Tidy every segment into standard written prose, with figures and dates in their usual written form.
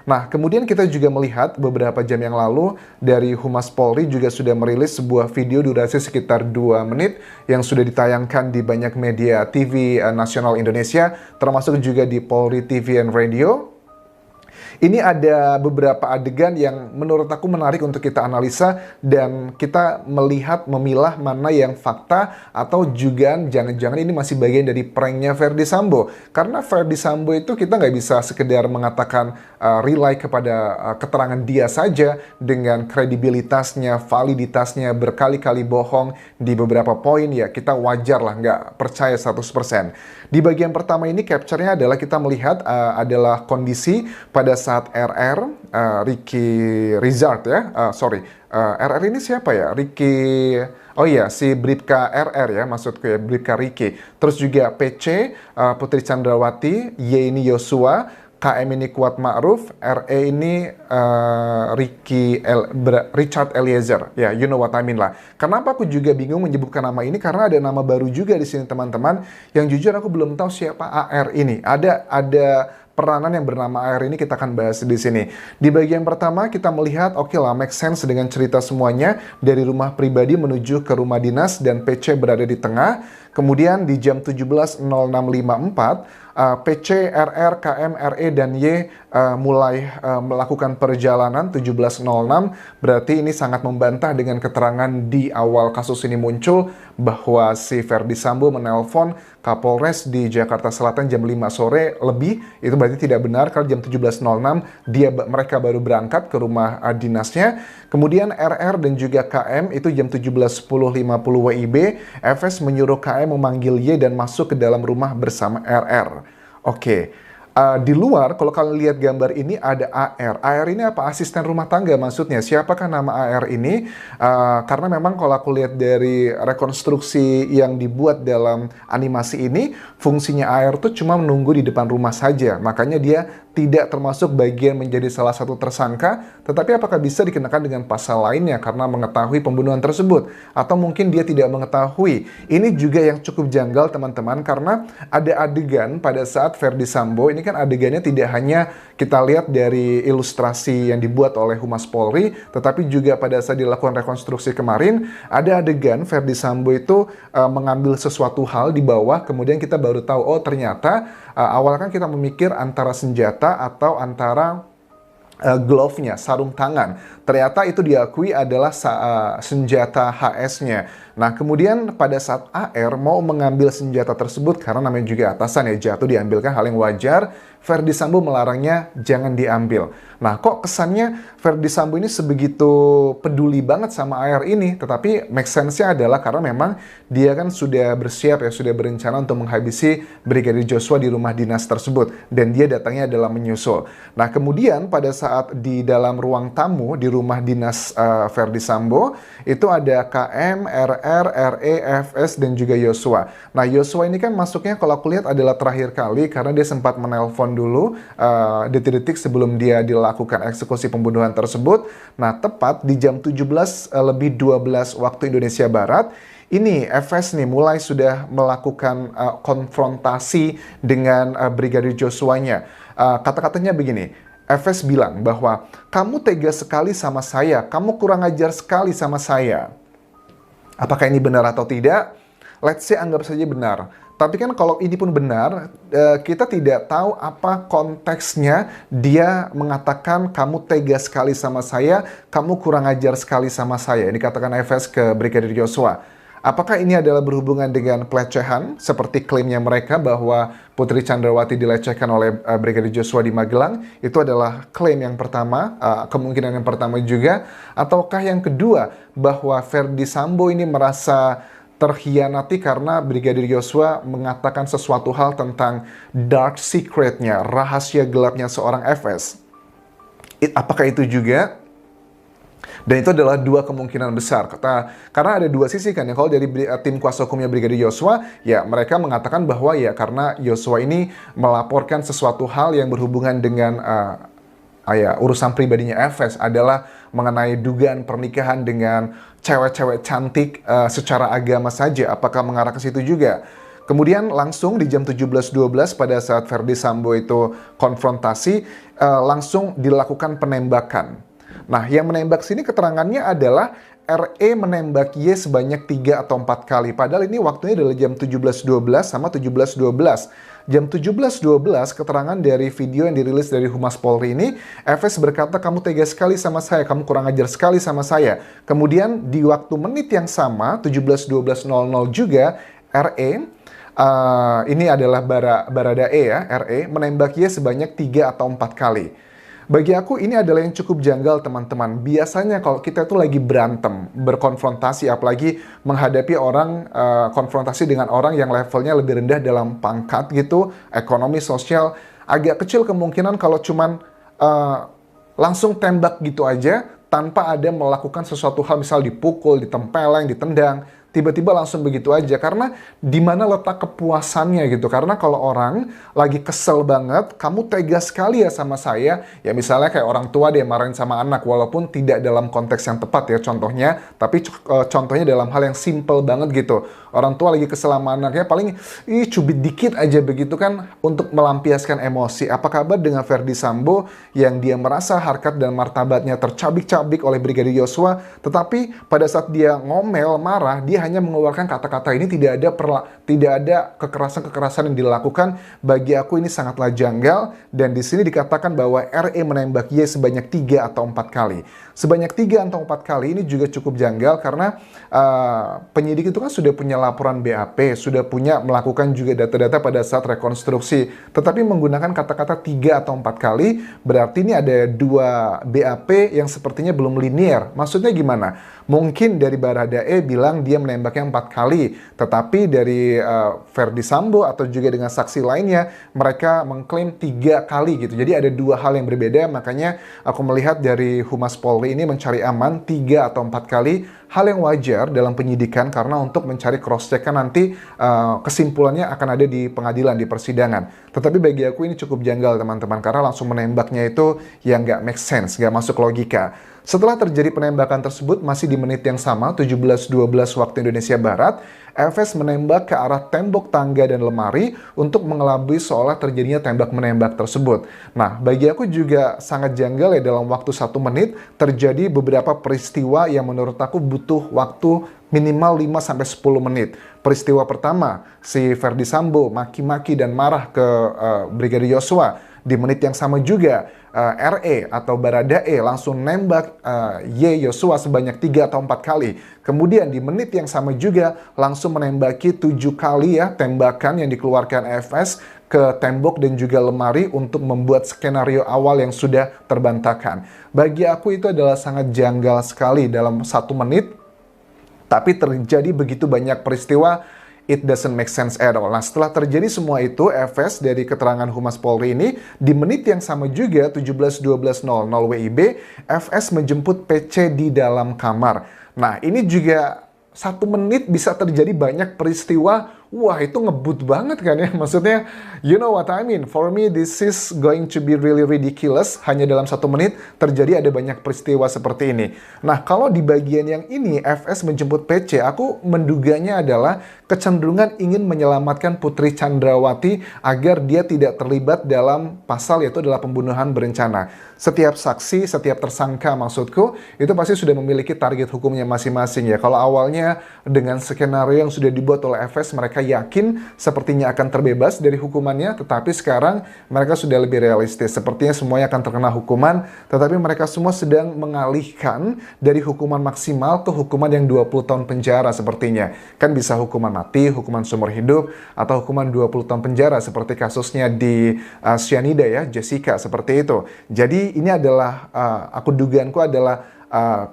Nah, kemudian kita juga melihat beberapa jam yang lalu dari Humas Polri juga sudah merilis sebuah video durasi sekitar 2 menit yang sudah ditayangkan di banyak media TV nasional Indonesia, termasuk juga di Polri TV and Radio. Ini ada beberapa adegan yang menurut aku menarik untuk kita analisa dan kita melihat, memilah mana yang fakta atau juga jangan-jangan ini masih bagian dari pranknya Verdi Sambo. Karena Verdi Sambo itu kita nggak bisa sekedar mengatakan rely kepada keterangan dia saja dengan kredibilitasnya, validitasnya berkali-kali bohong di beberapa poin, ya kita wajar lah nggak percaya 100%. Di bagian pertama ini capture-nya adalah kita melihat adalah kondisi pada saat RR, Ricky Rizard ya, RR ini siapa ya? Ricky, oh iya si Bribka RR ya, maksudku ya, Bribka Ricky. Terus juga PC, Putri Chandrawati, Y ini Yosua, KM ini Kuat Ma'ruf, RE ini Richard Eliezer. Ya, you know what I mean lah. Kenapa aku juga bingung menyebutkan nama ini? Karena ada nama baru juga di sini teman-teman. Yang jujur aku belum tahu siapa AR ini. Ada peranan yang bernama AR ini kita akan bahas di sini. Di bagian pertama kita melihat oke lah, make sense dengan cerita semuanya dari rumah pribadi menuju ke rumah dinas dan PC berada di tengah. Kemudian di jam 17.06.54 PC, RR, KM, RE, dan Y mulai melakukan perjalanan 17.06. Berarti ini sangat membantah dengan keterangan di awal kasus ini muncul bahwa si Verdi Sambo menelpon Kapolres di Jakarta Selatan jam 5 sore lebih. Itu berarti tidak benar karena jam 17.06 mereka baru berangkat ke rumah dinasnya. Kemudian RR dan juga KM itu jam 17.10.50 WIB. FS menyuruh KM memanggil Y dan masuk ke dalam rumah bersama RR. Oke. Di luar, kalau kalian lihat gambar ini ada AR. AR ini apa? Asisten rumah tangga maksudnya. Siapakah nama AR ini? Karena memang kalau aku lihat dari rekonstruksi yang dibuat dalam animasi ini, fungsinya AR tuh cuma menunggu di depan rumah saja. Makanya dia tidak termasuk bagian menjadi salah satu tersangka, tetapi apakah bisa dikenakan dengan pasal lainnya karena mengetahui pembunuhan tersebut? Atau mungkin dia tidak mengetahui. Ini juga yang cukup janggal teman-teman, karena ada adegan pada saat Verdi Sambo, ini kan adegannya tidak hanya kita lihat dari ilustrasi yang dibuat oleh Humas Polri, tetapi juga pada saat dilakukan rekonstruksi kemarin, ada adegan Verdi Sambo itu mengambil sesuatu hal di bawah, kemudian kita baru tahu, oh ternyata awalnya kan kita memikir antara senjata atau antara glove-nya, sarung tangan. Ternyata itu diakui adalah senjata HS-nya. Nah, kemudian pada saat AR mau mengambil senjata tersebut, karena namanya juga atasan ya, jatuh diambilkan, hal yang wajar, Verdi Sambo melarangnya jangan diambil. Nah, kok kesannya Verdi Sambo ini sebegitu peduli banget sama AR ini, tetapi make sense-nya adalah karena memang dia kan sudah bersiap ya, sudah berencana untuk menghabisi Brigadir Joshua di rumah dinas tersebut, dan dia datangnya adalah menyusul. Nah, kemudian pada saat di dalam ruang tamu di rumah dinas Verdi Sambo, itu ada KM, RR, RE, FS, dan juga Yosua. Nah, Yosua ini kan masuknya kalau aku lihat adalah terakhir kali karena dia sempat menelpon dulu detik-detik sebelum dia dilakukan eksekusi pembunuhan tersebut. Nah, tepat di jam 17:12 waktu Indonesia Barat, ini FS nih mulai sudah melakukan konfrontasi dengan Brigadir Joshua-nya. Kata-katanya begini, FS bilang bahwa kamu tega sekali sama saya, kamu kurang ajar sekali sama saya. Apakah ini benar atau tidak? Let's say anggap saja benar. Tapi kan kalau ini pun benar, kita tidak tahu apa konteksnya dia mengatakan kamu tega sekali sama saya, kamu kurang ajar sekali sama saya. Ini katakan FS ke Brigadir Joshua. Apakah ini adalah berhubungan dengan pelecehan, seperti klaimnya mereka bahwa Putri Chandrawati dilecehkan oleh Brigadir Joshua di Magelang? Itu adalah klaim yang pertama, kemungkinan yang pertama juga. Ataukah yang kedua, bahwa Verdi Sambo ini merasa terhianati karena Brigadir Joshua mengatakan sesuatu hal tentang dark secret-nya, rahasia gelapnya seorang FS? Apakah itu juga? Dan itu adalah dua kemungkinan besar. Karena ada dua sisi kan ya. Kalau dari tim kuasa hukumnya Brigadir Joshua, ya mereka mengatakan bahwa ya karena Joshua ini melaporkan sesuatu hal yang berhubungan dengan urusan pribadinya FS adalah mengenai dugaan pernikahan dengan cewek-cewek cantik secara agama saja. Apakah mengarah ke situ juga? Kemudian langsung di jam 17.12 pada saat Verdi Sambo itu konfrontasi, langsung dilakukan penembakan. Nah, yang menembak sini keterangannya adalah RE menembak Y sebanyak 3 atau 4 kali. Padahal ini waktunya adalah jam 17.12 sama 17.12. Jam 17.12 keterangan dari video yang dirilis dari Humas Polri ini, FS berkata, kamu tega sekali sama saya, kamu kurang ajar sekali sama saya. Kemudian di waktu menit yang sama, 17.12.00 juga, RE, ini adalah Baradae ya, RE, menembak Y sebanyak 3 atau 4 kali. Bagi aku ini adalah yang cukup janggal teman-teman. Biasanya kalau kita tuh lagi berantem, berkonfrontasi, apalagi menghadapi orang, konfrontasi dengan orang yang levelnya lebih rendah dalam pangkat gitu, ekonomi, sosial, agak kecil kemungkinan kalau cuman langsung tembak gitu aja, tanpa ada melakukan sesuatu hal, misal dipukul, ditempeleng, ditendang, tiba-tiba langsung begitu aja. Karena di mana letak kepuasannya gitu. Karena kalau orang lagi kesel banget, kamu tega sekali ya sama saya, ya misalnya kayak orang tua dia marahin sama anak, walaupun tidak dalam konteks yang tepat ya contohnya, tapi contohnya dalam hal yang simple banget gitu. Orang tua lagi kesel sama anaknya, paling cubit dikit aja begitu kan, untuk melampiaskan emosi. Apa kabar dengan Verdi Sambo yang dia merasa harkat dan martabatnya tercabik-cabik oleh Brigadir Yosua, tetapi pada saat dia ngomel, marah, dia hanya mengeluarkan kata-kata ini, tidak ada kekerasan-kekerasan yang dilakukan. Bagi aku ini sangatlah janggal, dan di sini dikatakan bahwa RE menembak Y sebanyak 3 atau 4 kali. Sebanyak 3 atau 4 kali ini juga cukup janggal karena penyidik itu kan sudah punya laporan BAP, sudah punya melakukan juga data-data pada saat rekonstruksi, tetapi menggunakan kata-kata 3 atau 4 kali, berarti ini ada 2 BAP yang sepertinya belum linear. Maksudnya gimana? Mungkin dari Baradae bilang dia menembaknya 4 kali, tetapi dari Verdi Sambo atau juga dengan saksi lainnya, mereka mengklaim 3 kali gitu. Jadi ada 2 hal yang berbeda, makanya aku melihat dari Humas Polri ini mencari aman 3 atau 4 kali, hal yang wajar dalam penyidikan karena untuk mencari cross-check-kan nanti kesimpulannya akan ada di pengadilan, di persidangan. Tetapi bagi aku ini cukup janggal teman-teman, karena langsung menembaknya itu yang nggak make sense, nggak masuk logika. Setelah terjadi penembakan tersebut, masih di menit yang sama, 17.12 waktu Indonesia Barat, FS menembak ke arah tembok tangga dan lemari untuk mengelabui seolah terjadinya tembak-menembak tersebut. Nah, bagi aku juga sangat janggal ya, dalam waktu 1 menit terjadi beberapa peristiwa yang menurut aku butuh waktu minimal 5-10 menit. Peristiwa pertama, si Verdi Sambo maki-maki dan marah ke Brigadir Yosua. Di menit yang sama juga, RE atau Baradae langsung nembak Y Yosua sebanyak 3 atau 4 kali. Kemudian di menit yang sama juga langsung menembaki 7 kali ya tembakan yang dikeluarkan FS ke tembok dan juga lemari untuk membuat skenario awal yang sudah terbantahkan. Bagi aku itu adalah sangat janggal sekali dalam 1 menit, tapi terjadi begitu banyak peristiwa. It doesn't make sense at all. Nah, setelah terjadi semua itu, FS dari keterangan Humas Polri ini, di menit yang sama juga, 17.12.00 WIB, FS menjemput PC di dalam kamar. Nah, ini juga 1 menit bisa terjadi banyak peristiwa. Wah, itu ngebut banget kan ya. Maksudnya, you know what I mean. For me, this is going to be really ridiculous. Hanya dalam 1 menit terjadi ada banyak peristiwa seperti ini. Nah, kalau di bagian yang ini, FS menjemput PC, aku menduganya adalah kecenderungan ingin menyelamatkan Putri Chandrawati agar dia tidak terlibat dalam pasal, yaitu adalah pembunuhan berencana. Setiap saksi, setiap tersangka maksudku, itu pasti sudah memiliki target hukumnya masing-masing ya. Kalau awalnya dengan skenario yang sudah dibuat oleh FS, mereka yakin sepertinya akan terbebas dari hukumannya, tetapi sekarang mereka sudah lebih realistis. Sepertinya semuanya akan terkena hukuman, tetapi mereka semua sedang mengalihkan dari hukuman maksimal ke hukuman yang 20 tahun penjara sepertinya. Kan bisa hukuman mati, hukuman seumur hidup, atau hukuman 20 tahun penjara seperti kasusnya di Cyanida ya, Jessica, seperti itu. Jadi ini adalah, dugaanku adalah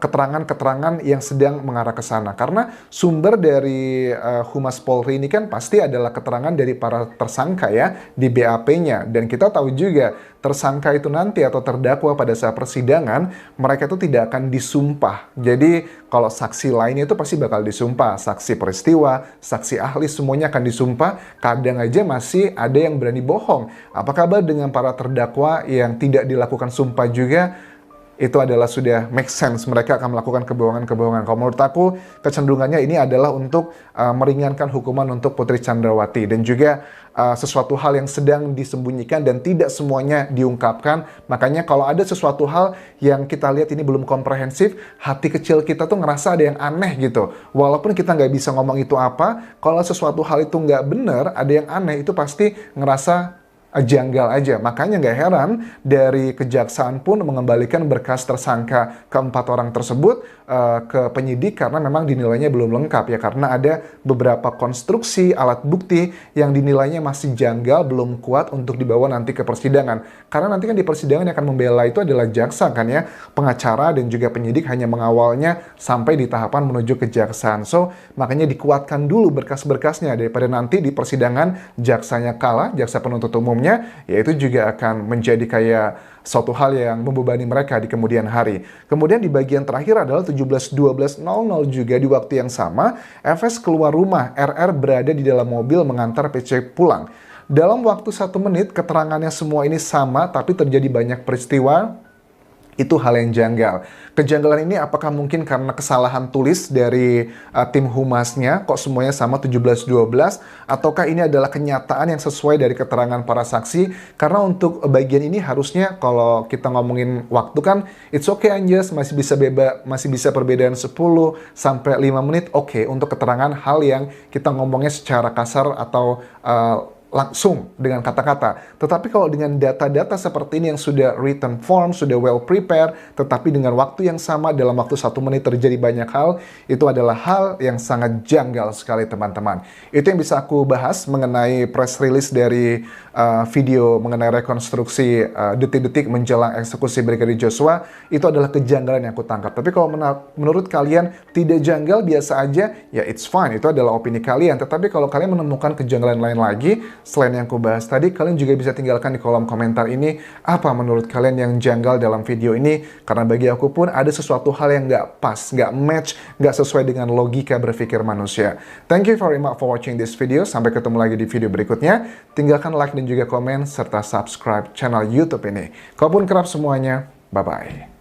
keterangan-keterangan yang sedang mengarah ke sana. Karena sumber dari Humas Polri ini kan pasti adalah keterangan dari para tersangka ya, di BAP-nya. Dan kita tahu juga, tersangka itu nanti atau terdakwa pada saat persidangan, mereka itu tidak akan disumpah. Jadi kalau saksi lainnya itu pasti bakal disumpah. Saksi peristiwa, saksi ahli, semuanya akan disumpah. Kadang aja masih ada yang berani bohong. Apa kabar dengan para terdakwa yang tidak dilakukan sumpah juga? itu adalah sudah make sense, mereka akan melakukan kebohongan-kebohongan. Kalau menurut aku, kecenderungannya ini adalah untuk meringankan hukuman untuk Putri Chandrawati, dan juga sesuatu hal yang sedang disembunyikan dan tidak semuanya diungkapkan. Makanya kalau ada sesuatu hal yang kita lihat ini belum komprehensif, hati kecil kita tuh ngerasa ada yang aneh gitu. Walaupun kita nggak bisa ngomong itu apa, kalau sesuatu hal itu nggak benar, ada yang aneh, itu pasti ngerasa janggal aja. Makanya nggak heran dari kejaksaan pun mengembalikan berkas tersangka keempat orang tersebut ke penyidik karena memang dinilainya belum lengkap ya, karena ada beberapa konstruksi alat bukti yang dinilainya masih janggal, belum kuat untuk dibawa nanti ke persidangan. Karena nanti kan di persidangan yang akan membela itu adalah jaksa kan ya, pengacara dan juga penyidik hanya mengawalnya sampai di tahapan menuju kejaksaan. So, makanya dikuatkan dulu berkas-berkasnya daripada nanti di persidangan jaksanya kalah, jaksa penuntut umumnya, ya itu juga akan menjadi kayak suatu hal yang membebani mereka di kemudian hari. Kemudian di bagian terakhir adalah 17.12.00 juga di waktu yang sama, FS keluar rumah, RR berada di dalam mobil mengantar PC pulang. Dalam waktu 1 menit, keterangannya semua ini sama, tapi terjadi banyak peristiwa. Itu hal yang janggal. Kejanggalan ini apakah mungkin karena kesalahan tulis dari tim humasnya, kok semuanya sama 17.12, ataukah ini adalah kenyataan yang sesuai dari keterangan para saksi? Karena untuk bagian ini harusnya kalau kita ngomongin waktu kan, it's okay Anjas, masih bisa perbedaan 10 sampai 5 menit, oke, untuk keterangan hal yang kita ngomongnya secara kasar atau langsung dengan kata-kata. Tetapi kalau dengan data-data seperti ini yang sudah written form, sudah well prepared, tetapi dengan waktu yang sama dalam waktu 1 menit terjadi banyak hal, itu adalah hal yang sangat janggal sekali teman-teman. Itu yang bisa aku bahas mengenai press release dari video mengenai rekonstruksi detik-detik menjelang eksekusi Brigadir Joshua. Itu adalah kejanggalan yang aku tangkap. Tapi kalau menurut kalian tidak janggal, biasa aja, ya it's fine. Itu adalah opini kalian. Tetapi kalau kalian menemukan kejanggalan lain lagi, selain yang aku bahas tadi, kalian juga bisa tinggalkan di kolom komentar ini apa menurut kalian yang janggal dalam video ini. Karena bagi aku pun ada sesuatu hal yang nggak pas, nggak match, nggak sesuai dengan logika berpikir manusia. Thank you very much for watching this video. Sampai ketemu lagi di video berikutnya. Tinggalkan like dan juga komen serta subscribe channel YouTube ini. Kalaupun kerap semuanya, bye-bye.